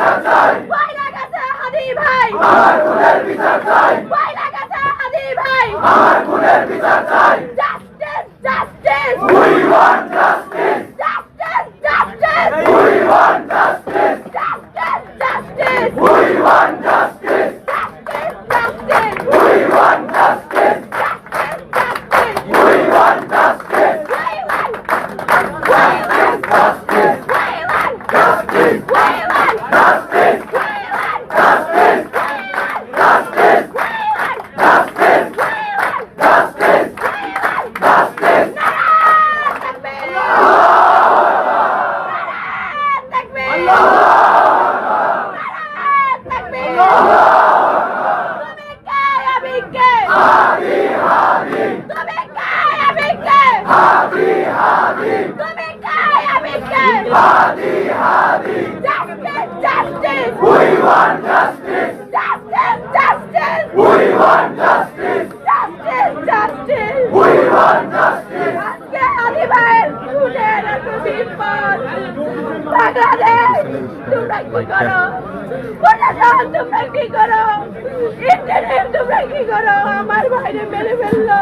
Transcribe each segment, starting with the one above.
বিচার চাই বাইরে গেছে হাদি ভাই আমার খুনের বিচার চাই বাইরে গেছে হাদি ভাই আমার খুনের বিচার চাই justice justice we want justice justice justice we want justice justice justice we want justice justice we want justice justice we want justice justice justice justice justice justice justice justice justice hadi hadi hadi hadi hadi hadi we want justice we want justice we want justice Bangladesh তোমরা কি করো প্রশাসন তোমরা কি করো internet তোমরা কি করো আমার ভাইরে মেরে ফেললো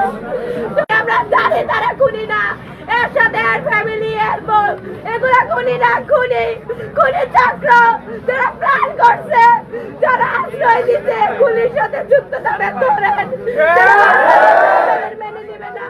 আমরা জানি তারা খুনি না এর সাথে এর ফ্যামিলি এর বোন এগুলা খুনি না খুনি চক্র যারা প্ল্যান করছে যারা আশ্রয় দিতে খুনির সাথে যুক্ত তারা ধরেন মেনে দিবে না